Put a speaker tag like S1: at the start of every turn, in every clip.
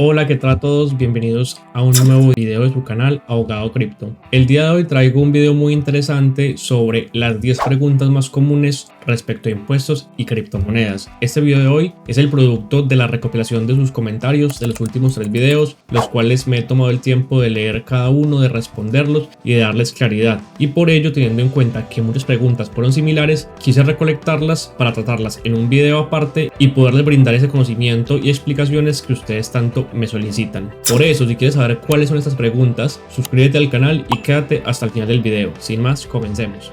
S1: Hola, ¿qué tal a todos? Bienvenidos a un nuevo video de su canal Ahogado Cripto. El día de hoy traigo un video muy interesante sobre las 10 preguntas más comunes respecto a impuestos y criptomonedas. Este video de hoy es el producto de la recopilación de sus comentarios de los últimos 3 videos, los cuales me he tomado el tiempo de leer cada uno, de responderlos y de darles claridad. Y por ello, teniendo en cuenta que muchas preguntas fueron similares, quise recolectarlas para tratarlas en un video aparte y poderles brindar ese conocimiento y explicaciones que ustedes tanto me solicitan. Por eso, si quieres saber cuáles son estas preguntas, suscríbete al canal y quédate hasta el final del video. Sin más, comencemos.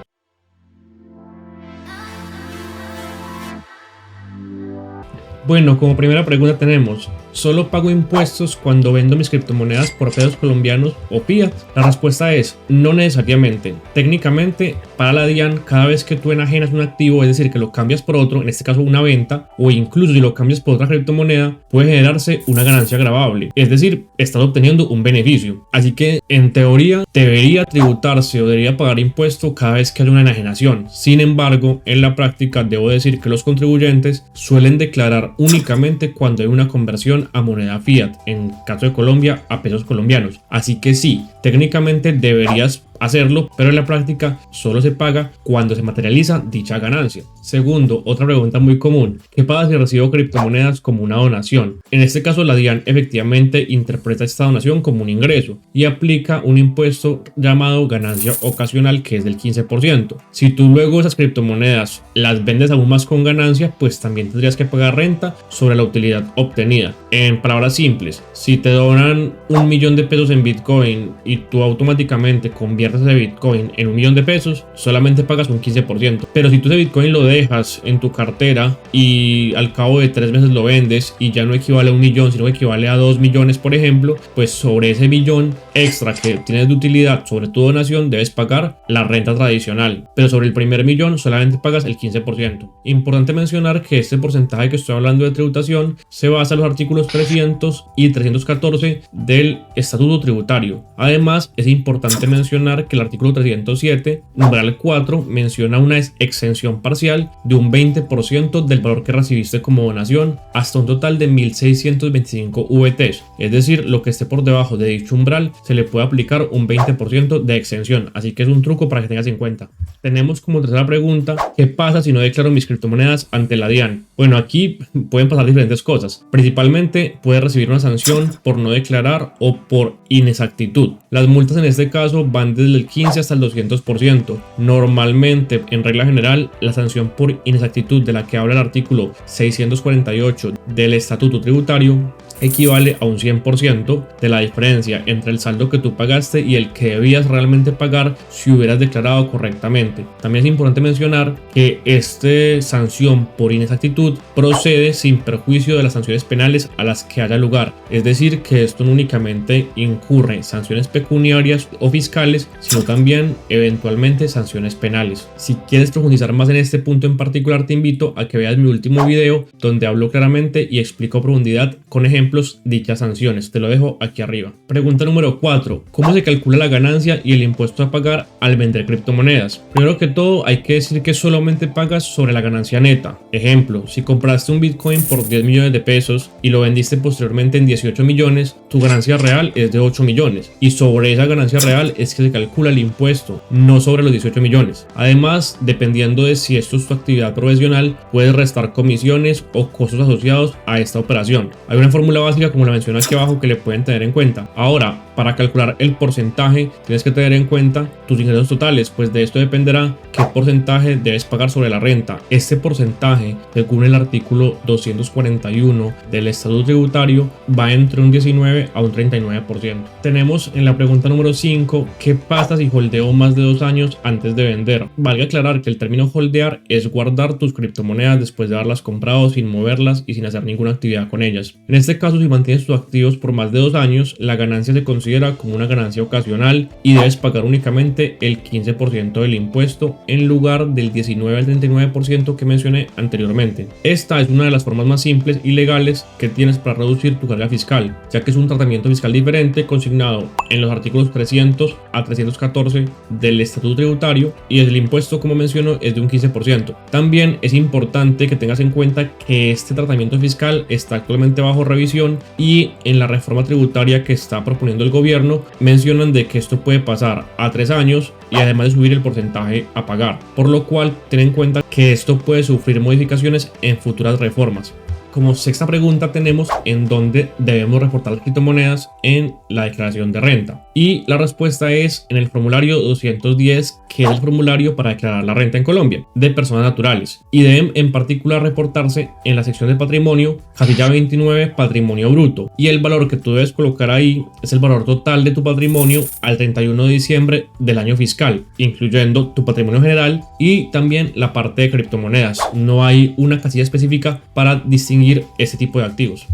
S1: Bueno, como primera pregunta tenemos: ¿solo pago impuestos cuando vendo mis criptomonedas por pesos colombianos o fiat? La respuesta es no necesariamente. Técnicamente, para la DIAN, cada vez que tú enajenas un activo, es decir, que lo cambias por otro, en este caso una venta, o incluso si lo cambias por otra criptomoneda, puede generarse una ganancia gravable. Es decir, estás obteniendo un beneficio. Así que, en teoría, debería tributarse o debería pagar impuesto cada vez que haya una enajenación. Sin embargo, en la práctica, debo decir que los contribuyentes suelen declarar únicamente cuando hay una conversión a moneda fiat, en caso de Colombia a pesos colombianos. Así que sí, técnicamente deberías hacerlo, pero en la práctica solo se paga cuando se materializa dicha ganancia. Segundo, otra pregunta muy común: ¿qué pasa si recibo criptomonedas como una donación? En este caso, la DIAN efectivamente interpreta esta donación como un ingreso y aplica un impuesto llamado ganancia ocasional, que es del 15%. Si tú luego esas criptomonedas las vendes aún más con ganancia, pues también tendrías que pagar renta sobre la utilidad obtenida. En palabras simples, si te donan 1 millón de pesos en Bitcoin y tú automáticamente conviertes ese Bitcoin en 1 millón de pesos, solamente pagas un 15%. Pero si tú ese Bitcoin lo dejas en tu cartera y al cabo de 3 meses lo vendes y ya no equivale a 1 millón, sino que equivale a 2 millones, por ejemplo, pues sobre ese millón extra que tienes de utilidad sobre tu donación debes pagar la renta tradicional. Pero sobre el primer millón solamente pagas el 15%. Importante mencionar que este porcentaje que estoy hablando de tributación se basa en los artículos 300 y 314 del Estatuto Tributario. Además, es importante mencionar que el artículo 307, numeral 4, menciona una exención parcial de un 20% del valor que recibiste como donación hasta un total de 1.625 VTs. Es decir, lo que esté por debajo de dicho umbral se le puede aplicar un 20% de exención. Así que es un truco para que tengas en cuenta. Tenemos como tercera pregunta: ¿qué pasa si no declaro mis criptomonedas ante la DIAN? Bueno, aquí pueden pasar diferentes cosas. Principalmente puedes recibir una sanción por no declarar o por inexactitud. Las multas en este caso van desde el 15 hasta el 200%. Normalmente, en regla general, la sanción por inexactitud de la que habla el artículo 648 del Estatuto Tributario equivale a un 100% de la diferencia entre el saldo que tú pagaste y el que debías realmente pagar si hubieras declarado correctamente. También es importante mencionar que esta sanción por inexactitud procede sin perjuicio de las sanciones penales a las que haya lugar. Es decir, que esto no únicamente incurre sanciones pecuniarias o fiscales, sino también eventualmente sanciones penales. Si quieres profundizar más en este punto en particular, te invito a que veas mi último video donde hablo claramente y explico a profundidad con ejemplos dichas sanciones. Te lo dejo aquí arriba. Pregunta número 4: ¿cómo se calcula la ganancia y el impuesto a pagar al vender criptomonedas? Primero que todo, hay que decir que solamente pagas sobre la ganancia neta. Ejemplo, si compraste un Bitcoin por 10 millones de pesos y lo vendiste posteriormente en 18 millones, tu ganancia real es de 8 millones y sobre esa ganancia real es que se calcula el impuesto, no sobre los 18 millones. Además, dependiendo de si esto es tu actividad profesional, puedes restar comisiones o costos asociados a esta operación. Hay una fórmula básica, como la menciono aquí abajo, que le pueden tener en cuenta. Ahora, para calcular el porcentaje, tienes que tener en cuenta tus ingresos totales, pues de esto dependerá qué porcentaje debes pagar sobre la renta. Este porcentaje, según el artículo 241 del Estatuto Tributario, va entre un 19 a un 39%. Tenemos en la pregunta número 5: ¿qué pasa si holdeo más de 2 años antes de vender? Valga aclarar que el término holdear es guardar tus criptomonedas después de haberlas comprado sin moverlas y sin hacer ninguna actividad con ellas. En este caso, si mantienes tus activos por más de 2 años, la ganancia se considera como una ganancia ocasional y debes pagar únicamente el 15% del impuesto en lugar del 19 al 39% que mencioné anteriormente. Esta es una de las formas más simples y legales que tienes para reducir tu carga fiscal, ya que es un tratamiento fiscal diferente consignado en los artículos 300 a 314 del Estatuto Tributario, y el impuesto, como menciono, es de un 15%. También es importante que tengas en cuenta que este tratamiento fiscal está actualmente bajo revisión inflación, y en la reforma tributaria que está proponiendo el gobierno mencionan de que esto puede pasar a 3 años y además de subir el porcentaje a pagar, por lo cual ten en cuenta que esto puede sufrir modificaciones en futuras reformas. Como sexta pregunta tenemos en dónde debemos reportar las criptomonedas en la declaración de renta, y la respuesta es en el formulario 210, que es el formulario para declarar la renta en Colombia de personas naturales, y deben en particular reportarse en la sección de patrimonio, casilla 29, patrimonio bruto, y el valor que tú debes colocar ahí es el valor total de tu patrimonio al 31 de diciembre del año fiscal, incluyendo tu patrimonio general y también la parte de criptomonedas. No hay una casilla específica para distinguir este tipo de activos.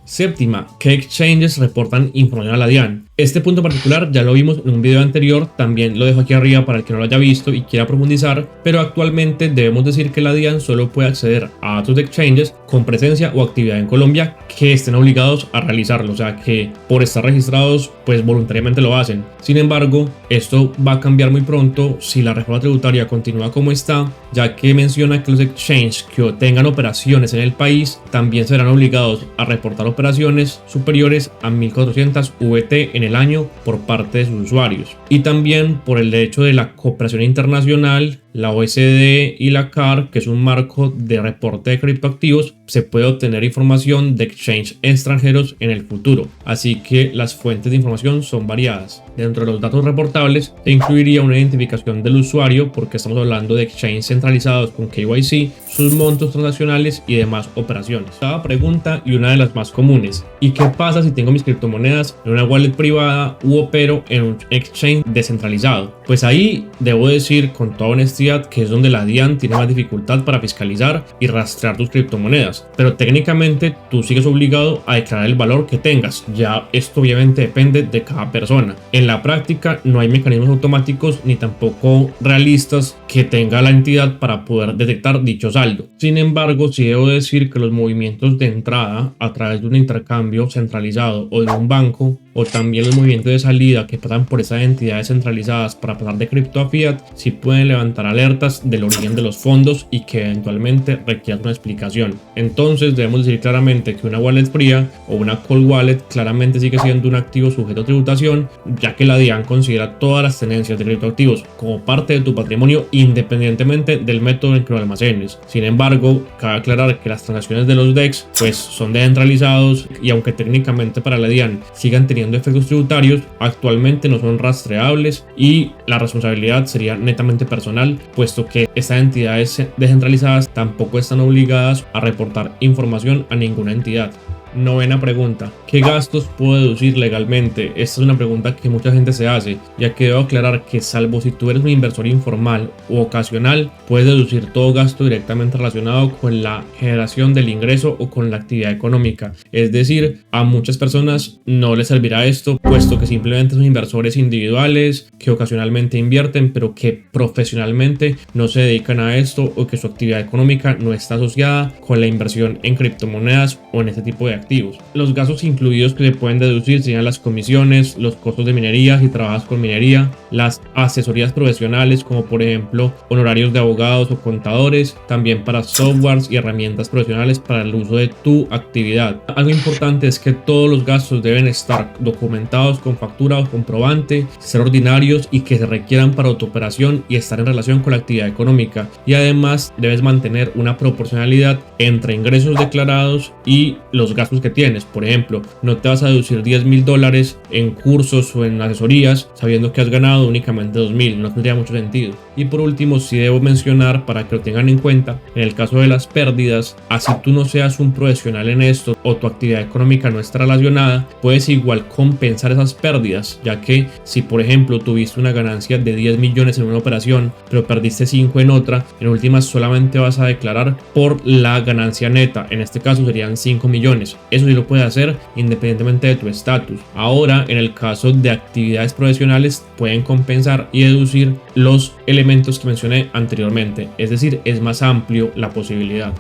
S1: Séptima, ¿qué exchanges reportan información a la DIAN? Este punto particular ya lo vimos en un video anterior, también lo dejo aquí arriba para el que no lo haya visto y quiera profundizar, pero actualmente debemos decir que la DIAN solo puede acceder a datos de exchanges con presencia o actividad en Colombia que estén obligados a realizarlo, o sea que por estar registrados pues voluntariamente lo hacen. Sin embargo, esto va a cambiar muy pronto si la reforma tributaria continúa como está, ya que menciona que los exchanges que tengan operaciones en el país también serán obligados a reportar operaciones superiores a 1400 VT en el año por parte de sus usuarios, y también por el hecho de la cooperación internacional. La OECD y la CAR, que es un marco de reporte de criptoactivos, se puede obtener información de exchanges extranjeros en el futuro, así que las fuentes de información son variadas. Dentro de los datos reportables se incluiría una identificación del usuario, porque estamos hablando de exchanges centralizados con KYC, sus montos transaccionales y demás operaciones. Cada pregunta, y una de las más comunes: ¿y qué pasa si tengo mis criptomonedas en una wallet privada u opero en un exchange descentralizado? Pues ahí debo decir con toda honestidad que es donde la DIAN tiene más dificultad para fiscalizar y rastrear tus criptomonedas, pero técnicamente tú sigues obligado a declarar el valor que tengas. Ya esto obviamente depende de cada persona. En la práctica no hay mecanismos automáticos ni tampoco realistas que tenga la entidad para poder detectar dicho saldo. Sin embargo, sí debo decir que los movimientos de entrada a través de un intercambio centralizado o de un banco, o también los movimientos de salida que pasan por esas entidades centralizadas para pasar de cripto a fiat, sí pueden levantar alertas del origen de los fondos y que eventualmente requieran una explicación. Entonces debemos decir claramente que una wallet fría o una cold wallet claramente sigue siendo un activo sujeto a tributación, ya que la DIAN considera todas las tenencias de criptoactivos como parte de tu patrimonio independientemente del método en que lo almacenes. Sin embargo, cabe aclarar que las transacciones de los DEX pues son descentralizados, y aunque técnicamente para la DIAN sigan teniendo efectos tributarios, actualmente no son rastreables y la responsabilidad sería netamente personal, puesto que estas entidades descentralizadas tampoco están obligadas a reportar información a ninguna entidad. Novena pregunta: ¿qué gastos puedo deducir legalmente? Esta es una pregunta que mucha gente se hace, ya que debo aclarar que salvo si tú eres un inversor informal u ocasional, puedes deducir todo gasto directamente relacionado con la generación del ingreso o con la actividad económica. Es decir, a muchas personas no les servirá esto, puesto que simplemente son inversores individuales que ocasionalmente invierten, pero que profesionalmente no se dedican a esto, o que su actividad económica no está asociada con la inversión en criptomonedas o en este tipo de activos. Los gastos incluidos que se pueden deducir serían las comisiones, los costos de minería si trabajas con minería, las asesorías profesionales como por ejemplo honorarios de abogados o contadores, también para softwares y herramientas profesionales para el uso de tu actividad. Algo importante es que todos los gastos deben estar documentados con factura o comprobante, ser ordinarios y que se requieran para tu operación y estar en relación con la actividad económica, y además debes mantener una proporcionalidad entre ingresos declarados y los gastos que tienes. Por ejemplo, no te vas a deducir $10,000 en cursos o en asesorías sabiendo que has ganado únicamente 2,000, no tendría mucho sentido. Y por último, sí debo mencionar, para que lo tengan en cuenta, en el caso de las pérdidas, así tú no seas un profesional en esto o tu actividad económica no está relacionada, puedes igual compensar esas pérdidas, ya que si por ejemplo tuviste una ganancia de 10 millones en una operación pero perdiste 5 en otra, en últimas solamente vas a declarar por la ganancia neta, en este caso serían 5 millones. Eso sí lo puedes hacer independientemente de tu estatus. Ahora, en el caso de actividades profesionales, pueden compensar y deducir los elementos que mencioné anteriormente, es decir, es más amplio la posibilidad.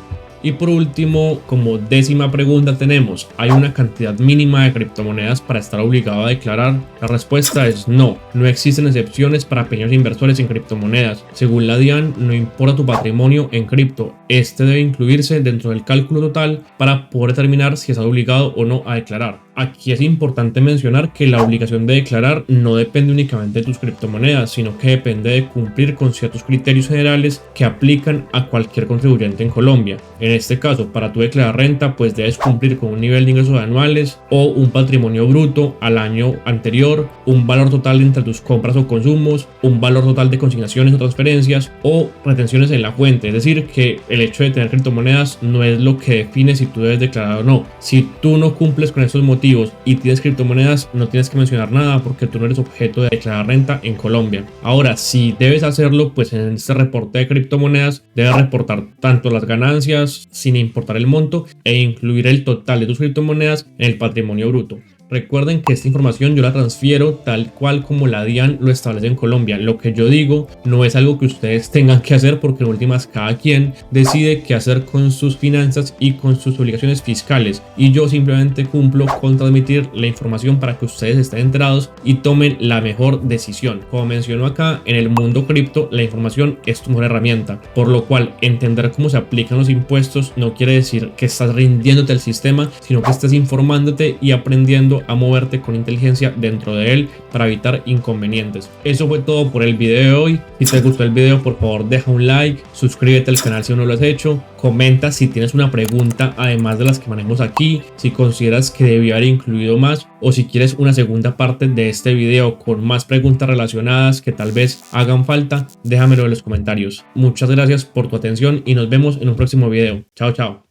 S1: Y por último, como 10ª pregunta tenemos, ¿hay una cantidad mínima de criptomonedas para estar obligado a declarar? La respuesta es no, no existen excepciones para pequeños inversores en criptomonedas. Según la DIAN, no importa tu patrimonio en cripto, este debe incluirse dentro del cálculo total para poder determinar si estás obligado o no a declarar. Aquí es importante mencionar que la obligación de declarar no depende únicamente de tus criptomonedas, sino que depende de cumplir con ciertos criterios generales que aplican a cualquier contribuyente en Colombia. En este caso, para tu declarar renta, pues debes cumplir con un nivel de ingresos anuales o un patrimonio bruto al año anterior, un valor total entre tus compras o consumos, un valor total de consignaciones o transferencias o retenciones en la fuente. Es decir, que el hecho de tener criptomonedas no es lo que define si tú debes declarar o no. Si tú no cumples con estos motivos y tienes criptomonedas, no tienes que mencionar nada porque tú no eres objeto de declarar renta en Colombia. Ahora, si debes hacerlo, pues en este reporte de criptomonedas debes reportar tanto las ganancias sin importar el monto e incluir el total de tus criptomonedas en el patrimonio bruto. Recuerden que esta información yo la transfiero tal cual como la DIAN lo establece en Colombia. Lo que yo digo no es algo que ustedes tengan que hacer porque en últimas cada quien decide qué hacer con sus finanzas y con sus obligaciones fiscales. Y yo simplemente cumplo con transmitir la información para que ustedes estén enterados y tomen la mejor decisión. Como menciono acá, en el mundo cripto la información es tu mejor herramienta. Por lo cual entender cómo se aplican los impuestos no quiere decir que estás rindiéndote al sistema, sino que estés informándote y aprendiendo a moverte con inteligencia dentro de él para evitar inconvenientes. Eso fue todo por el video de hoy. Si te gustó el video, por favor deja un like, suscríbete al canal si no lo has hecho, comenta si tienes una pregunta además de las que manejamos aquí, si consideras que debía haber incluido más o si quieres una segunda parte de este video con más preguntas relacionadas que tal vez hagan falta, déjamelo en los comentarios. Muchas gracias por tu atención y nos vemos en un próximo video. Chao, chao.